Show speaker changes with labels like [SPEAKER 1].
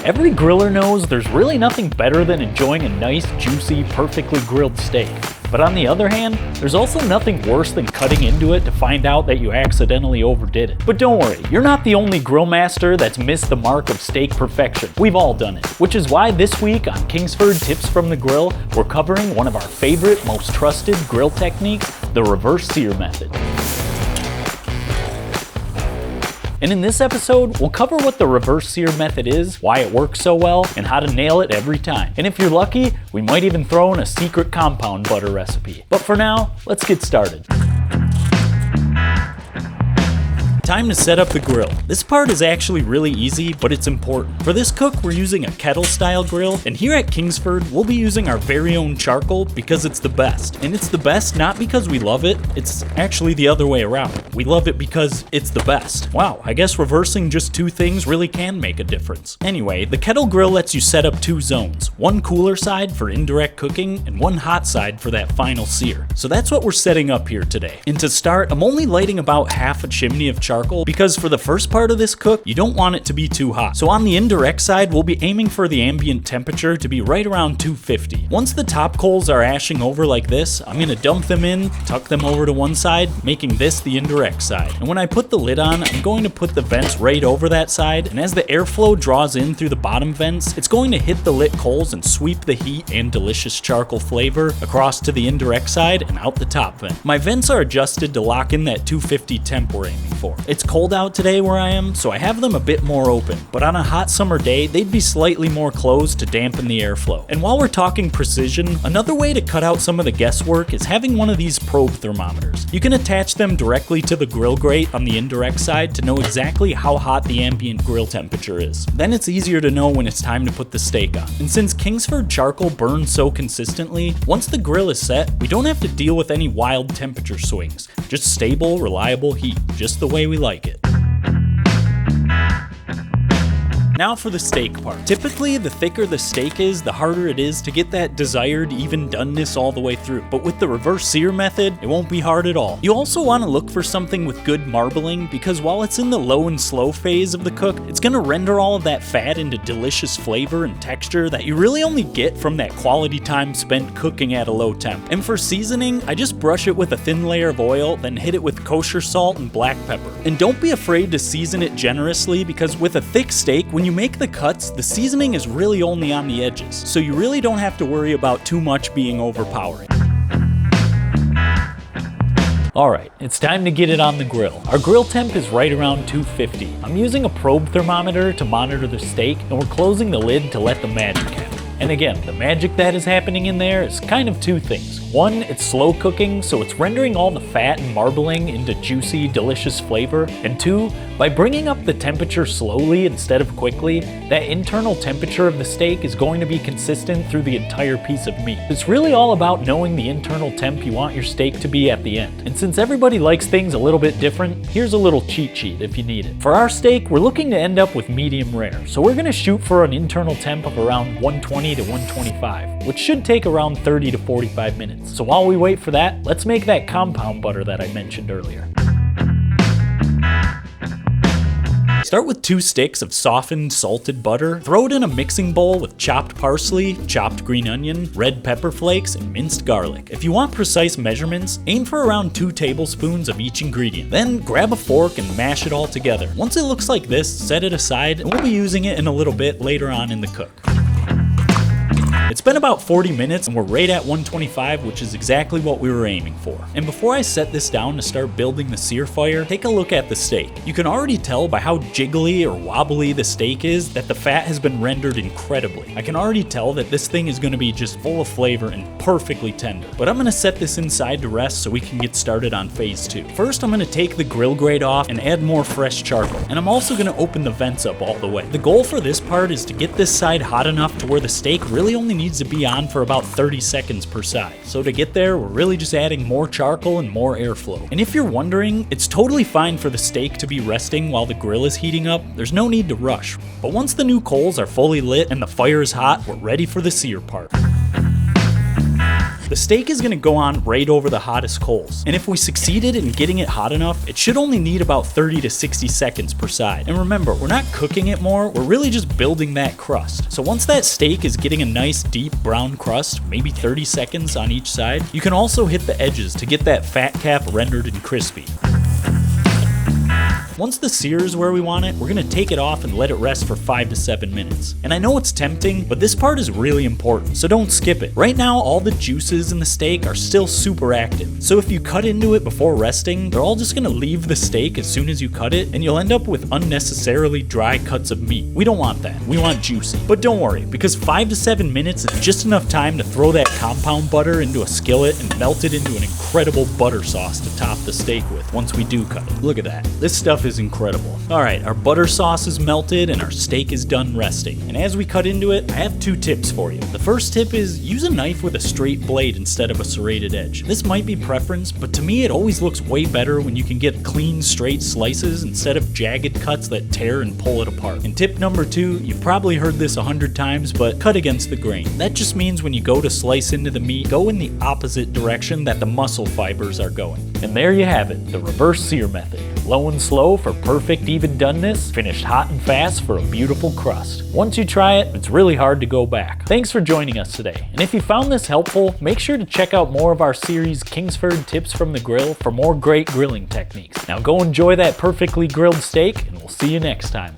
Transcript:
[SPEAKER 1] Every griller knows there's really nothing better than enjoying a nice, juicy, perfectly grilled steak. But on the other hand, there's also nothing worse than cutting into it to find out that you accidentally overdid it. But don't worry, you're not the only grill master that's missed the mark of steak perfection. We've all done it. Which is why this week on Kingsford Tips from the Grill, we're covering one of our favorite, most trusted grill techniques, the reverse sear method. And in this episode, we'll cover what the reverse sear method is, why it works so well, and how to nail it every time. And if you're lucky, we might even throw in a secret compound butter recipe. But for now, let's get started. Time to set up the grill. This part is actually really easy, but it's important. For this cook, we're using a kettle style grill, and here at Kingsford, we'll be using our very own charcoal because it's the best. And it's the best not because we love it, it's actually the other way around. We love it because it's the best. Wow, I guess reversing just two things really can make a difference. Anyway, the kettle grill lets you set up two zones, one cooler side for indirect cooking and one hot side for that final sear. So that's what we're setting up here today. And to start, I'm only lighting about half a chimney of charcoal because for the first part of this cook, you don't want it to be too hot. So on the indirect side, we'll be aiming for the ambient temperature to be right around 250. Once the top coals are ashing over like this, I'm gonna dump them in, tuck them over to one side, making this the indirect side. And when I put the lid on, I'm going to put the vents right over that side, and as the airflow draws in through the bottom vents, it's going to hit the lit coals and sweep the heat and delicious charcoal flavor across to the indirect side and out the top vent. My vents are adjusted to lock in that 250 temp we're aiming for. It's cold out today where I am, so I have them a bit more open, but on a hot summer day, they'd be slightly more closed to dampen the airflow. And while we're talking precision, another way to cut out some of the guesswork is having one of these probe thermometers. You can attach them directly to the grill grate on the indirect side to know exactly how hot the ambient grill temperature is. Then it's easier to know when it's time to put the steak on. And since Kingsford charcoal burns so consistently, once the grill is set, we don't have to deal with any wild temperature swings. Just stable, reliable heat, just the way we like it. Now for the steak part. Typically, the thicker the steak is, the harder it is to get that desired even doneness all the way through. But with the reverse sear method, it won't be hard at all. You also want to look for something with good marbling because while it's in the low and slow phase of the cook, it's going to render all of that fat into delicious flavor and texture that you really only get from that quality time spent cooking at a low temp. And for seasoning, I just brush it with a thin layer of oil, then hit it with kosher salt and black pepper. And don't be afraid to season it generously because with a thick steak, when you make the cuts, the seasoning is really only on the edges, so you really don't have to worry about too much being overpowering. Alright, it's time to get it on the grill. Our grill temp is right around 250. I'm using a probe thermometer to monitor the steak, and we're closing the lid to let the magic happen. And again, the magic that is happening in there is kind of two things. One, it's slow cooking, so it's rendering all the fat and marbling into juicy, delicious flavor. And two, by bringing up the temperature slowly instead of quickly, that internal temperature of the steak is going to be consistent through the entire piece of meat. It's really all about knowing the internal temp you want your steak to be at the end. And since everybody likes things a little bit different, here's a little cheat sheet if you need it. For our steak, we're looking to end up with medium rare, so we're gonna shoot for an internal temp of around 120 to 125, which should take around 30 to 45 minutes. So while we wait for that, let's make that compound butter that I mentioned earlier. Start with 2 sticks of softened, salted butter. Throw it in a mixing bowl with chopped parsley, chopped green onion, red pepper flakes, and minced garlic. If you want precise measurements, aim for around 2 tablespoons of each ingredient. Then grab a fork and mash it all together. Once it looks like this, set it aside, and we'll be using it in a little bit later on in the cook. It's been about 40 minutes and we're right at 125, which is exactly what we were aiming for. And before I set this down to start building the sear fire, take a look at the steak. You can already tell by how jiggly or wobbly the steak is that the fat has been rendered incredibly. I can already tell that this thing is going to be just full of flavor and perfectly tender. But I'm going to set this inside to rest so we can get started on phase 2. First, I'm going to take the grill grate off and add more fresh charcoal. And I'm also going to open the vents up all the way. The goal for this part is to get this side hot enough to where the steak really only needs to be on for about 30 seconds per side. So to get there, we're really just adding more charcoal and more airflow. And if you're wondering, it's totally fine for the steak to be resting while the grill is heating up. There's no need to rush. But once the new coals are fully lit and the fire is hot, we're ready for the sear part. The steak is gonna go on right over the hottest coals. And if we succeeded in getting it hot enough, it should only need about 30 to 60 seconds per side. And remember, we're not cooking it more, we're really just building that crust. So once that steak is getting a nice deep brown crust, maybe 30 seconds on each side, you can also hit the edges to get that fat cap rendered and crispy. Once the sear is where we want it, we're gonna take it off and let it rest for 5 to 7 minutes. And I know it's tempting, but this part is really important, so don't skip it. Right now, all the juices in the steak are still super active. So if you cut into it before resting, they're all just gonna leave the steak as soon as you cut it, and you'll end up with unnecessarily dry cuts of meat. We don't want that. We want juicy. But don't worry, because 5 to 7 minutes is just enough time to throw that compound butter into a skillet and melt it into an incredible butter sauce to top the steak with once we do cut it. Look at that. This stuff is incredible. Alright, our butter sauce is melted and our steak is done resting. And as we cut into it, I have 2 tips for you. The first tip is use a knife with a straight blade instead of a serrated edge. This might be preference, but to me it always looks way better when you can get clean, straight slices instead of jagged cuts that tear and pull it apart. And tip number 2, you've probably heard this 100 times, but cut against the grain. That just means when you go to slice into the meat, go in the opposite direction that the muscle fibers are going. And there you have it, the reverse sear method. Low and slow for perfect even doneness, finished hot and fast for a beautiful crust. Once you try it, it's really hard to go back. Thanks for joining us today. And if you found this helpful, make sure to check out more of our series Kingsford Tips from the Grill for more great grilling techniques. Now go enjoy that perfectly grilled steak, and we'll see you next time.